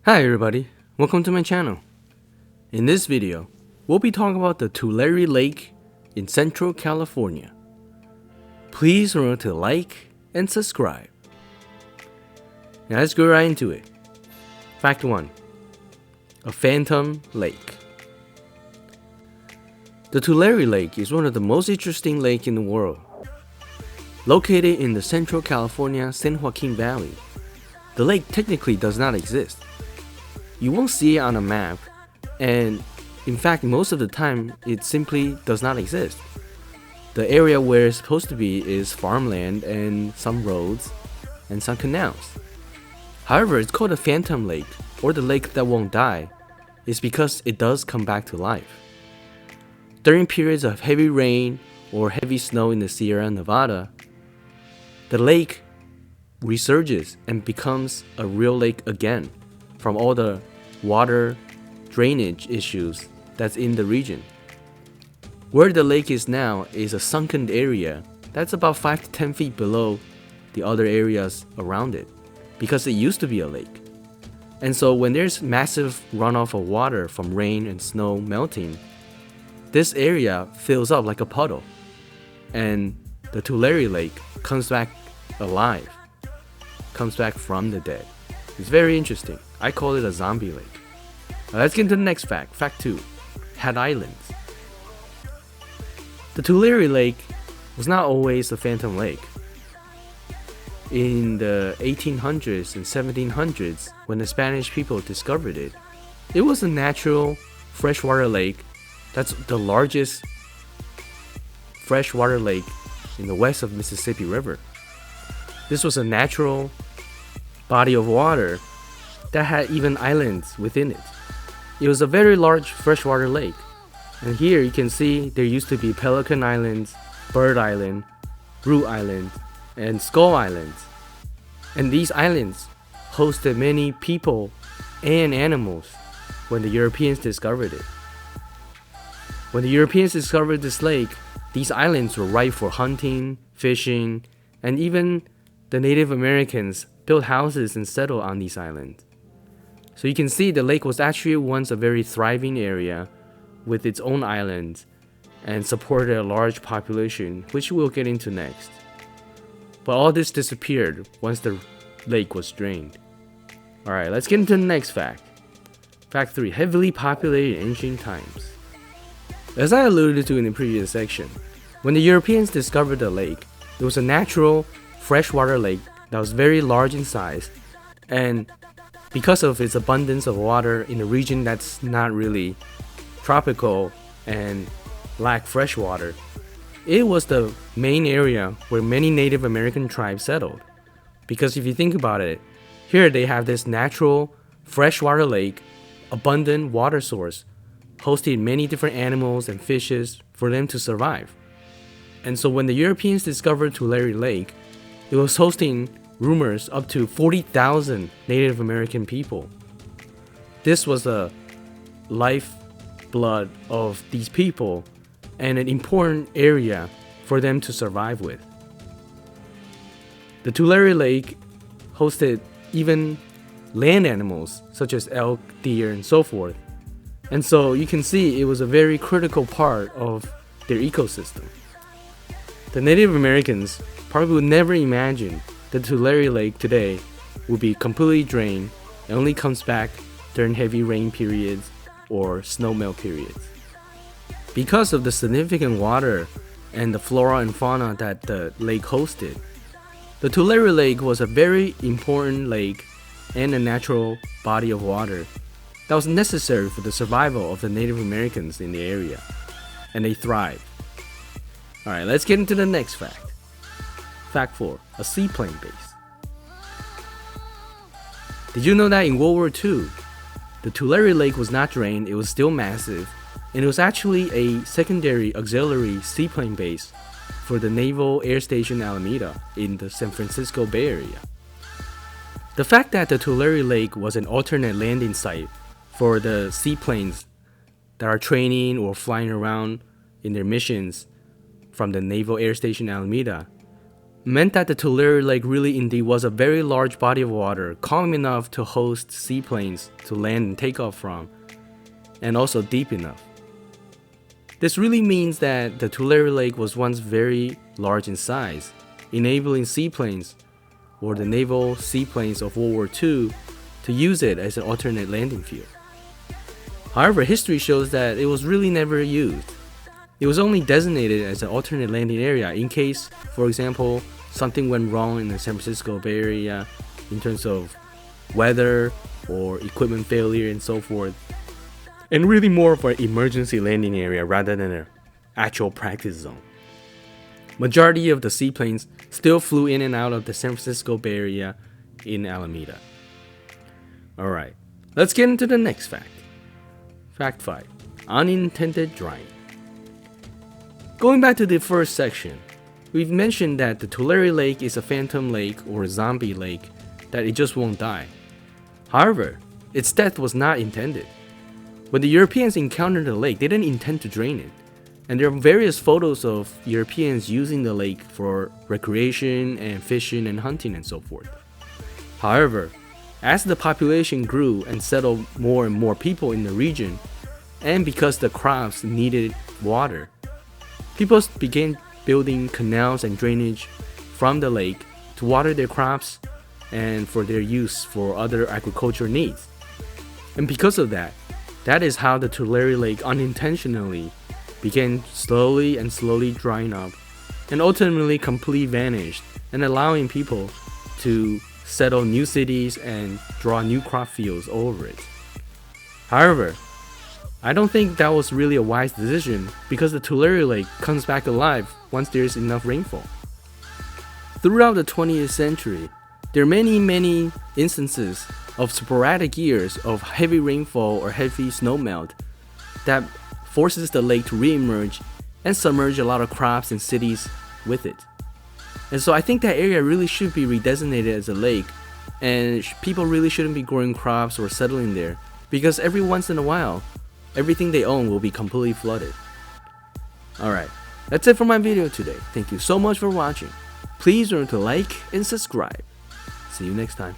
Hi everybody, welcome to my channel. In this video, we'll be talking about the Tulare Lake in Central California. Please remember to like and subscribe. Now let's go right into it. Fact 1. A phantom lake. The Tulare Lake is one of the most interesting lakes in the world. Located in the Central California San Joaquin Valley, the lake technically does not exist. You won't see it on a map, and in fact most of the time it simply does not exist. The area where it's supposed to be is farmland and some roads and some canals. However, it's called a phantom lake, or the lake that won't die, is because it does come back to life. During periods of heavy rain or heavy snow in the Sierra Nevada, the lake resurges and becomes a real lake again from all the water drainage issues that's in the region. Where the lake is now is a sunken area that's about 5 to 10 feet below the other areas around it, because it used to be a lake. And so when there's massive runoff of water from rain and snow melting, this area fills up like a puddle, and the Tulare Lake comes back alive, comes back from the dead. It's very interesting. I call it a zombie lake. Now let's get into the next fact. Fact 2. Had islands. The Tulare Lake was not always a phantom lake. In the 1800s and 1700s, when the Spanish people discovered it, it was a natural freshwater lake that's the largest freshwater lake in the west of Mississippi River. This was a natural body of water that had even islands within it. It was a very large freshwater lake, and here you can see there used to be Pelican Islands, Bird Island, Root Island, and Skull Islands. And these islands hosted many people and animals when the Europeans discovered it. When the Europeans discovered this lake, these islands were ripe for hunting, fishing, and even the Native Americans built houses and settled on these islands. So you can see the lake was actually once a very thriving area with its own islands and supported a large population, which we'll get into next. But all this disappeared once the lake was drained. Alright, let's get into the next fact. Fact 3. Heavily populated in ancient times. As I alluded to in the previous section, when the Europeans discovered the lake, it was a natural freshwater lake that was very large in size, and because of its abundance of water in a region that's not really tropical and lack fresh water, it was the main area where many Native American tribes settled. Because if you think about it, here they have this natural freshwater lake, abundant water source, hosting many different animals and fishes for them to survive. And so when the Europeans discovered Tulare Lake, it was hosting rumors up to 40,000 Native American people. This was the lifeblood of these people and an important area for them to survive with. The Tulare Lake hosted even land animals such as elk, deer, and so forth. And so you can see it was a very critical part of their ecosystem. The Native Americans probably would never imagine the Tulare Lake today will be completely drained and only comes back during heavy rain periods or snow melt periods. Because of the significant water and the flora and fauna that the lake hosted, the Tulare Lake was a very important lake and a natural body of water that was necessary for the survival of the Native Americans in the area, and they thrived. Alright, let's get into the next fact. Fact 4. A seaplane base. Did you know that in World War II, the Tulare Lake was not drained, it was still massive, and it was actually a secondary auxiliary seaplane base for the Naval Air Station Alameda in the San Francisco Bay Area. The fact that the Tulare Lake was an alternate landing site for the seaplanes that are training or flying around in their missions from the Naval Air Station Alameda meant that the Tulare Lake really indeed was a very large body of water, calm enough to host seaplanes to land and take off from, and also deep enough. This really means that the Tulare Lake was once very large in size, enabling seaplanes, or the naval seaplanes of World War II, to use it as an alternate landing field. However, history shows that it was really never used. It was only designated as an alternate landing area in case, for example, something went wrong in the San Francisco Bay Area in terms of weather or equipment failure and so forth. And really more of an emergency landing area rather than an actual practice zone. Majority of the seaplanes still flew in and out of the San Francisco Bay Area in Alameda. Alright, let's get into the next fact. Fact 5. Unintended drying. Going back to the first section, we've mentioned that the Tulare Lake is a phantom lake or a zombie lake, that it just won't die. However, its death was not intended. When the Europeans encountered the lake, they didn't intend to drain it. And there are various photos of Europeans using the lake for recreation and fishing and hunting and so forth. However, as the population grew and settled more and more people in the region, and because the crops needed water, people began building canals and drainage from the lake to water their crops and for their use for other agricultural needs. And because of that, that is how the Tulare Lake unintentionally began slowly drying up and ultimately completely vanished, and allowing people to settle new cities and draw new crop fields over it. However, I don't think that was really a wise decision, because the Tulare Lake comes back alive once there's enough rainfall. Throughout the 20th century, there are many instances of sporadic years of heavy rainfall or heavy snowmelt that forces the lake to re-emerge and submerge a lot of crops and cities with it. And so I think that area really should be redesignated as a lake, and people really shouldn't be growing crops or settling there, because every once in a while, everything they own will be completely flooded. Alright, that's it for my video today. Thank you so much for watching. Please remember to like and subscribe. See you next time.